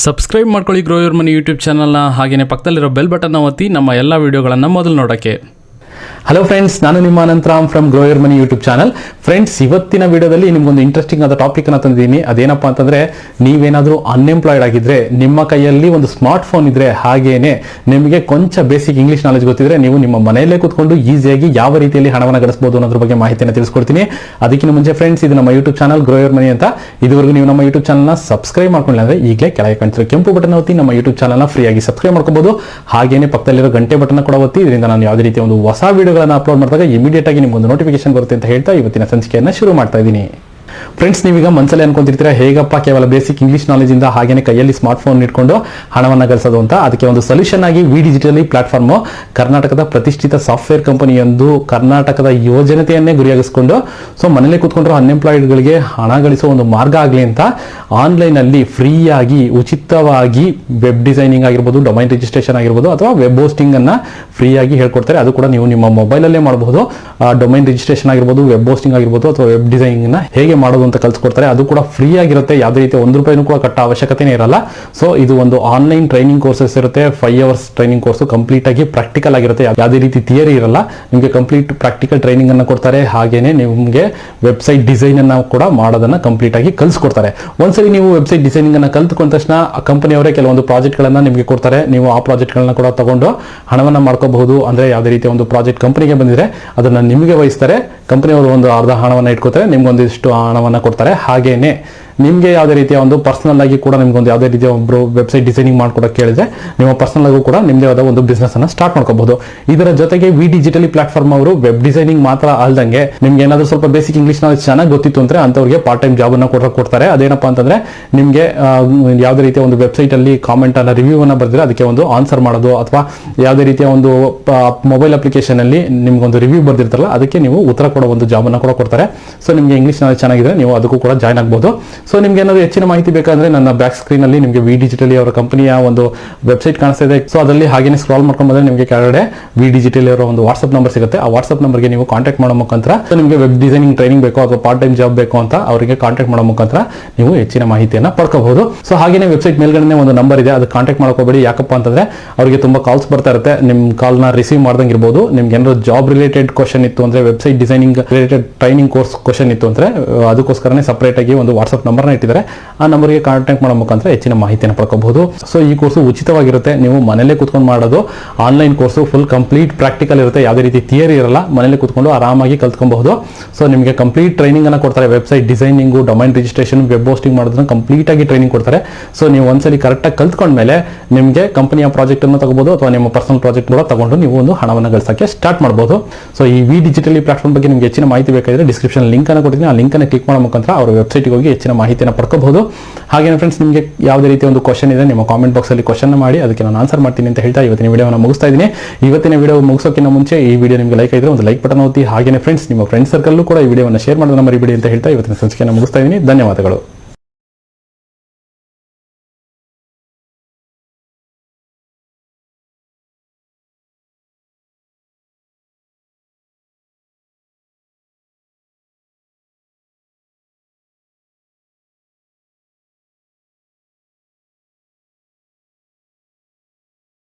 Subscribe ಮಾಡ್ಕೊಳ್ಳಿ grow your money YouTube ಚಾನಲ್ನ. ಹಾಗೆಯೇ ಪಕ್ಕದಲ್ಲಿರೋ ಬೆಲ್ ಬಟನ್ನ ಒತ್ತಿ ನಮ್ಮ ಎಲ್ಲ ವೀಡಿಯೋಗಳನ್ನು ಮೊದಲು ನೋಡೋಕ್ಕೆ. ಹಲೋ ಫ್ರೆಂಡ್ಸ್, ನಾನು ನಿಮ್ಮ Anantharam from grow your money YouTube channel. Friends, ಇವತ್ತಿನ ವಿಡಿಯೋದಲ್ಲಿ ನಿಮ್ಗೊಂದು ಇಂಟ್ರೆಸ್ಟಿಂಗ್ ಆದ ಟಾಪಿಕ್ ಅನ್ನು ತಂದಿದ್ದೀನಿ. ಅದೇನಪ್ಪ ಅಂತಂದ್ರೆ, ನೀವೇನಾದರೂ ಅನ್ಎಂಪ್ಲಾಯ್ಡ್ ಆಗಿದ್ರೆ, ನಿಮ್ಮ ಕೈಯಲ್ಲಿ ಒಂದು ಸ್ಮಾರ್ಟ್ ಫೋನ್ ಇದ್ರೆ, ಹಾಗೇನೆ ನಿಮಗೆ ಕೊಂಚ ಬೇಸಿಕ್ ಇಂಗ್ಲಿಷ್ ನಾಲೆಜ್ ಗೊತ್ತಿದ್ರೆ, ನೀವು ನಿಮ್ಮ ಮನೆಯಲ್ಲೇ ಕೂತ್ಕೊಂಡು ಈಸಿಯಾಗಿ ಯಾವ ರೀತಿಯಲ್ಲಿ ಹಣವನ್ನು ಗಳಿಸಬಹುದು ಅನ್ನೋದ್ರ ಬಗ್ಗೆ ಮಾಹಿತಿಯನ್ನು ತಿಳಿಸ್ಕೊಡ್ತೀನಿ. ಅದಕ್ಕಿಂತ ಮುಂಚೆ ಫ್ರೆಂಡ್ಸ್, ಇದು ನಮ್ಮ YouTube channel grow your money ಅಂತ. ಇದುವರೆಗೂ ನೀವು ನಮ್ಮ ಯೂಟ್ಯೂಬ್ ಚಾನಲ್ನ ಸಬ್ಸ್ಕ್ರೈಬ್ ಮಾಡ್ಕೊಂಡಿಲ್ಲ ಅಂದ್ರೆ ಈಗಲೇ ಕೆಳಗೆ ಕಾಣ್ತಿರೋ ಕೆಂಪು ಬಟನ್ ಒತ್ತಿ ನಮ್ಮ ಯೂಟ್ಯೂಬ್ ಚಾನಲ್ನ ಫ್ರೀಯಾಗಿ ಸಬ್ಸ್ಕ್ರೈಬ್ ಮಾಡ್ಕೋಬಹುದು. ಹಾಗೇನೆ ಪಕ್ಕದಲ್ಲಿರೋ ಗಂಟೆ ಬಟನ್ ಕೂಡ ಒತ್ತಿ, ಇದರಿಂದ ನಾನು ಯಾವುದೇ ರೀತಿಯ ಒಂದು ಹೊಸ ವಿಡಿಯೋಗಳನ್ನು ಅಪ್ಲೋಡ್ ಮಾಡಿದಾಗ ಇಮಿಡಿಯೇಟ್ ಆಗಿ ನಿಮ್ಗೊಂದು ನೋಟಿಫಿಕೇಶನ್ ಬರುತ್ತೆ ಅಂತ ಹೇಳ್ತಾ ಇವತ್ತಿನ ಸಂಚಿಕೆಯನ್ನು ಶುರು ಮಾಡ್ತಾ ಇದ್ದೀನಿ. ಫ್ರೆಂಡ್ಸ್, ನೀವೀಗ ಮನಸ್ಸಲ್ಲಿ ಅನ್ಕೊಂತಿರ್ತೀರಾ, ಹೇಗಪ್ಪ ಕೇವಲ ಬೇಸಿಕ್ ಇಂಗ್ಲಿಷ್ ನಾಲೆಜ್ ಇಂದ ಹಾಗೇನೆ ಕೈಯಲ್ಲಿ ಸ್ಮಾರ್ಟ್ ಫೋನ್ ಇಟ್ಕೊಂಡು ಹಣವನ್ನು ಗಳಿಸೋದು ಅಂತ. ಅದಕ್ಕೆ ಒಂದು ಸೊಲ್ಯೂಷನ್ ಆಗಿ ವಿ ಡಿಜಿಟಲಿ ಪ್ಲಾಟ್ಫಾರ್ಮ್, ಕರ್ನಾಟಕದ ಪ್ರತಿಷ್ಠಿತ ಸಾಫ್ಟ್ವೇರ್ ಕಂಪನಿಯೊಂದು ಕರ್ನಾಟಕದ ಯುವಜನತೆಯನ್ನೇ ಗುರಿಯಾಗಿಸಿಕೊಂಡು ಮನೇಲಿ ಕೂತ್ಕೊಂಡ್ರು ಅನ್ಎಂಪ್ಲಾಯ್ಡ್ಗಳಿಗೆ ಹಣ ಗಳಿಸೋ ಒಂದು ಮಾರ್ಗ ಆಗಲಿ ಅಂತ ಆನ್ಲೈನ್ ಅಲ್ಲಿ ಫ್ರೀಯಾಗಿ ಉಚಿತವಾಗಿ ವೆಬ್ ಡಿಸೈನಿಂಗ್ ಆಗಿರ್ಬೋದು, ಡೊಮೈನ್ ರಿಜಿಸ್ಟ್ರೇಷನ್ ಆಗಿರ್ಬೋದು, ಅಥವಾ ವೆಬ್ ಹೋಸ್ಟಿಂಗ್ ಅನ್ನ ಫ್ರೀಯಾಗಿ ಹೇಳ್ಕೊಡ್ತಾರೆ. ಅದು ಕೂಡ ನೀವು ನಿಮ್ಮ ಮೊಬೈಲಲ್ಲೇ ಮಾಡಬಹುದು. ಡೊಮೈನ್ ರಿಜಿಸ್ಟ್ರೇಷನ್ ಆಗಿರ್ಬೋದು, ವೆಬ್ ಹೋಸ್ಟಿಂಗ್ ಆಗಿರ್ಬೋದು, ಅಥವಾ ವೆಬ್ ಡಿಸೈನಿಂಗ್ ನ ಹೇಗೆ ಮಾಡೋದು ಅಂತ ಕಲ್ಸ್ಕೊಡ್ತಾರೆ. ಅದು ಕೂಡ ಫ್ರೀ ಆಗಿರುತ್ತೆ, ಯಾವುದೇ ರೀತಿಯ ₹1 ಕೂಡ ಕಟ್ಟೋ ಅವಶ್ಯಕತೆನೇ ಇರಲ್ಲ. ಸೊ ಇದು ಒಂದು ಆನ್ಲೈನ್ ಟ್ರೈನಿಂಗ್ ಕೋರ್ಸಸ್ ಇರುತ್ತೆ. 5 hours ಟ್ರೈನಿಂಗ್ ಕೋರ್ಸ್ ಕಂಪ್ಲೀಟ್ ಆಗಿ ಪ್ರಾಕ್ಟಿಕಲ್ ಆಗಿರುತ್ತೆ. ಯಾವುದೇ ರೀತಿ ಥಿಯರಿ ಇರಲ್ಲ, ನಿಮಗೆ ಕಂಪ್ಲೀಟ್ ಪ್ರಾಕ್ಟಿಕಲ್ ಟ್ರೈನಿಂಗ್ ಅನ್ನು ಕೊಡ್ತಾರೆ. ಹಾಗೇನೆ ನಿಮಗೆ ವೆಬ್ಸೈಟ್ ಡಿಸೈನ್ ಅನ್ನ ಕೂಡ ಮಾಡೋದನ್ನ ಕಂಪ್ಲೀಟ್ ಆಗಿ ಕಲ್ಸ್ಕೊಡ್ತಾರೆ. ಒಂದ್ಸರಿ ನೀವು ವೆಬ್ಸೈಟ್ ಡಿಸೈನಿಂಗ್ ಅನ್ನ ಕಲ್ತ್ಕೊಂಡ ತಕ್ಷಣ ಕಂಪನಿಯವರೇ ಕೆಲವೊಂದು ಪ್ರಾಜೆಕ್ಟ್ ಗಳನ್ನ ನಿಮಗೆ ಕೊಡ್ತಾರೆ. ನೀವು ಆ ಪ್ರಾಜೆಕ್ಟ್ ಗಳನ್ನ ಕೂಡ ತಗೊಂಡು ಹಣವನ್ನ ಮಾಡ್ಕೋಬಹುದು. ಅಂದ್ರೆ ಯಾವುದೇ ರೀತಿಯ ಒಂದು ಪ್ರಾಜೆಕ್ಟ್ ಕಂಪನಿಗೆ ಬಂದಿದ್ರೆ ಅದನ್ನ ನಿಮಗೆ ವಹಿಸ್ತಾರೆ. ಕಂಪನಿಯವರು ಒಂದು ಅರ್ಧ ಹಣವನ್ನ ಇಟ್ಕೋತಾರೆ, ನಿಮ್ಗೊಂದಿಷ್ಟು ಹಣವನ್ನ ಕೊಡ್ತಾರೆ. ಹಾಗೇನೆ ನಿಮಗೆ ಯಾವುದೇ ರೀತಿಯ ಒಂದು ಪರ್ಸನಲ್ ಆಗಿ ಕೂಡ ನಿಮ್ಗೊಂದು ಯಾವುದೇ ರೀತಿಯ ಒಬ್ಬರು ವೆಬ್ಸೈಟ್ ಡಿಸೈನಿಂಗ್ ಮಾಡ್ಕೊಡಕ್ಕೆ ಕೇಳಿದ್ರೆ, ನಿಮ್ಮ ಪರ್ಸನಲ್ ಆಗು ಕೂಡ ನಿಮ್ಮದೇ ಆದ ಒಂದು ಬಿಸ್ನೆಸ್ ಅನ್ನ ಸ್ಟಾರ್ಟ್ ಮಾಡ್ಕೋಬಹುದು. ಇದರ ಜೊತೆಗೆ ವಿ ಡಿಜಿಟಲಿ ಪ್ಲಾಟ್ಫಾರ್ಮ್ ಅವರು ವೆಬ್ ಡಿಸೈನಿಂಗ್ ಮಾತ್ರ ಅಲ್ದಂಗೆ ನಿಮ್ಗೆ ಏನಾದರೂ ಸ್ವಲ್ಪ ಬೇಸಿಕ್ ಇಂಗ್ಲಿಷ್ ನಾಲೆಜ್ ಚೆನ್ನಾಗಿ ಗೊತ್ತಿತ್ತು ಅಂದ್ರೆ ಅಂತವ್ರಿಗೆ ಪಾರ್ಟ್ ಟೈಮ್ ಜಾಬ್ ಅನ್ನ ಕೊಡ್ತಾರೆ. ಅದೇನಪ್ಪ ಅಂತಂದ್ರೆ, ನಿಮಗೆ ಯಾವುದೇ ರೀತಿಯ ಒಂದು ವೆಬ್ಸೈಟ್ ಅಲ್ಲಿ ಕಾಮೆಂಟ್ ಅನ್ನ ರಿವ್ಯೂ ಅನ್ನ ಬರೆದ್ರೆ ಅದಕ್ಕೆ ಒಂದು ಆನ್ಸರ್ ಮಾಡೋದು, ಅಥವಾ ಯಾವುದೇ ರೀತಿಯ ಒಂದು ಮೊಬೈಲ್ ಅಪ್ಲಿಕೇಶನ್ ಅಲ್ಲಿ ನಿಮ್ಗೊಂದು ರಿವ್ಯೂ ಬರ್ದಿರ್ತಾರಲ್ಲ, ಅದಕ್ಕೆ ನೀವು ಉತ್ತರ ಕೊಡೋ ಒಂದು ಜಾಬ್ ಅನ್ನ ಕೂಡ ಕೊಡ್ತಾರೆ. ಸೊ ನಿಮಗೆ ಇಂಗ್ಲಿಷ್ ನಾಲೆಜ್ ಚೆನ್ನಾಗಿದ್ರೆ ನೀವು ಅದಕ್ಕೂ ಕೂಡ ಜಾಯ್ನ್ ಆಗಬಹುದು. ಸೊ ನಿಮ್ಗೆ ಏನಾದರೂ ಹೆಚ್ಚಿನ ಮಾಹಿತಿ ಬೇಕಾದ್ರೆ ನನ್ನ ಬ್ಯಾಕ್ ಸ್ಕ್ರೀನ್ ಅಲ್ಲಿ ನಿಮಗೆ ವಿ ಡಿಜಿಟಲಿ ಅವರ ಕಂಪನಿಯ ಒಂದು ವೆಬ್ಸೈಟ್ ಕಾಣಿಸ್ತಾ ಇದೆ. ಸೊ ಅದರಲ್ಲಿ ಹಾಗೇನೆ ಸ್ಕ್ರಾಲ್ ಮಾಡ್ಕೊಂಡು ಬಂದ್ರೆ ನಿಮಗೆ ಕೆಳಗಡೆ ವಿ ಡಿಜಿಟಲಿ ಅವರ ಒಂದು ವಾಟ್ಸ್ಆಪ್ ನಂಬರ್ ಸಿಗುತ್ತೆ. ಆ ವಾಟ್ಸ್ಆಪ್ ನಂಬರ್ಗೆ ನೀವು ಕಾಂಟ್ಯಾಕ್ಟ್ ಮಾಡೋ ಮುಖಾಂತರ, ನಿಮಗೆ ವೆಬ್ ಡಿಸೈನಿಂಗ್ ಟ್ರೈನಿಂಗ್ ಬೇಕು ಅಥವಾ ಪಾರ್ಟ್ ಟೈಮ್ ಜಾಬ್ ಬೇಕು ಅಂತ ಅವರಿಗೆ ಕಾಂಟ್ಯಾಕ್ಟ್ ಮಾಡೋ ಮುಖಾಂತರ ನೀವು ಹೆಚ್ಚಿನ ಮಾಹಿತಿಯನ್ನ ಪಡ್ಕೋಬಹುದು. ಸೊ ಹಾಗೇನೆ ವೆಬ್ಸೈಟ್ ಮೇಲ್ಗಡೆ ಒಂದು ನಂಬರ್ ಇದೆ, ಅದು ಕಾಂಟ್ಯಾಕ್ಟ್ ಮಾಡ್ಕೋಬೇಡಿ. ಯಾಕಪ್ಪ ಅಂತಂದ್ರೆ ಅವರಿಗೆ ತುಂಬಾ ಕಾಲ್ಸ್ ಬರ್ತಾ ಇರುತ್ತೆ. ನಿಮ್ ಕಾಲ್ ನ ರಿಸೀವ್ ಮಾಡ್ದಂಗೆ ಇರಬಹುದು. ನಿಮ್ಗೆ ಏನಾದ್ರು ಜಾಬ್ ರಿಲೇಟೆಡ್ ಕ್ವಶನ್ ಇತ್ತು ಅಂದ್ರೆ, website designing related training course question ಇತ್ತು ಅಂದ್ರೆ, ಅದಕ್ಕೋಸ್ಕರನೇ ಸಪರೇಟ್ ಆಗಿ ಒಂದು ವಾಟ್ಸ್ಆಪ್ ನಂಬರ್ನ ಇಟ್ಟಿದ್ದಾರೆ. ಆ ನಂಬರ್ಗೆ ಕಾಂಟ್ಯಾಕ್ಟ್ ಮಾಡೋ ಮುಖಾಂತರ ಹೆಚ್ಚಿನ ಮಾಹಿತಿಯನ್ನು ಪಡ್ಕೋಬಹುದು. ಸೊ ಈ ಕೋರ್ಸ್ ಉಚಿತವಾಗಿರುತ್ತೆ. ನೀವು ಮನೇಲೆ ಕೂತ್ಕೊಂಡು ಮಾಡೋದು online course, full complete practical ಇರುತ್ತೆ. ಯಾವುದೇ ರೀತಿ ಥಿಯರಿ ಇರಲ್ಲ. ಮನೇಲೆ ಕೂತ್ಕೊಂಡು ಆರಾಮಾಗಿ ಕಲ್ತ್ಕೊಬಹುದು. ಸೊ ನಿಮಗೆ ಕಂಪ್ಲೀಟ್ ಟ್ರೈನಿಂಗ್ ಅನ್ನ ಕೊಡ್ತಾರೆ. Website designing, domain registration, web hosting ಮಾಡೋದನ್ನ ಕಂಪ್ಲೀಟ್ ಆಗಿ ಟ್ರೈನಿಂಗ್ ಕೊಡ್ತಾರೆ. ಸೊ ನೀವು ಒಂದ್ಸಲಿ ಕರೆಕ್ಟ್ ಆಗಿ ಕಲ್ತ್ಕೊಂಡ್ಮೇಲೆ ನಿಮಗೆ ಕಂಪನಿಯ ಪ್ರಾಜೆಕ್ಟ್ ಅನ್ನು ತಗೋಬಹುದು, ಅಥವಾ ನಿಮ್ಮ ಪರ್ಸನಲ್ ಪ್ರಾಜೆಕ್ಟ್ ಕೂಡ ತಗೊಂಡು ನೀವು ಒಂದು ಹಣವನ್ನು ಗಳಿಸಕ್ಕೆ ಸ್ಟಾರ್ಟ್ ಮಾಡಬಹುದು. ಸೊ ಈ ವಿ ಡಿಜಿಟಲಿ ಪ್ಲಾಟ್ಫಾರ್ಮ್ ಬಗ್ಗೆ ನಿಮಗೆ ಹೆಚ್ಚಿನ ಮಾಹಿತಿ ಬೇಕಾದ್ರೆ ಡಿಸ್ಕ್ರಿಪ್ಷನ್ ಲಿಂಕ್ ಅನ್ನು ಕೊಡ್ತೀನಿ. ಆ ಲಿಂಕ್ ಅನ್ನು ಕ್ಲಿಕ್ ಮಾಡೋ ಮುಖಾಂತರ ಅವರ ವೆಬ್ಸೈಟ್ಗೆ ಹೋಗಿ ಹೆಚ್ಚಿನ ಮಾಹಿತಿಯನ್ನು ಪಡ್ಕೋಬಹುದು. ಹಾಗೆ ಫ್ರೆಂಡ್ಸ್, ನಿಮಗೆ ಯಾವುದೇ ರೀತಿಯ ಒಂದು ಕ್ವಶನ್ ಇದೆ, ನಿಮ್ಮ ಕಾಮೆಂಟ್ ಬಾಕ್ಸ್ ಅಲ್ಲಿ ಕ್ವಶನ್ ಮಾಡಿ, ಅದಕ್ಕೆ ನಾನು ಆನ್ಸರ್ ಮಾಡ್ತೀನಿ ಅಂತ ಹೇಳ್ತಾ ಇವತ್ತಿನ ವಿಡಿಯೋನ ಮುಗಿಸ್ತಾ ಇದ್ದೀನಿ. ಇವತ್ತಿನ ವಿಡಿಯೋ ಮುಗಿಸೋಕ್ಕಿಂತ ಮುಂಚೆ ಈ ವಿಡಿಯೋ ನಿಮಗೆ ಲೈಕ್ ಆಗಿದ್ರೆ ಒಂದು ಲೈಕ್ ಬಟನ್ ಒತ್ತಿ. ಹಾಗೆ ಫ್ರೆಂಡ್ಸ್, ನಿಮ್ಮ ಫ್ರೆಂಡ್ಸ್ ಸರ್ಕಲ್ ಕೂಡ ಈ ವಿಡಿಯೋವನ್ನು ಶೇರ್ ಮಾಡೋದನ್ನ ಮರಿಬೇಡಿ ಅಂತ ಹೇಳ್ತಾ ಇವತ್ತಿನ ಸಂಚಿಕೆಯನ್ನು ಮುಗಿಸ್ತಾ ಇದ್ದೀನಿ. ಧನ್ಯವಾದಗಳು.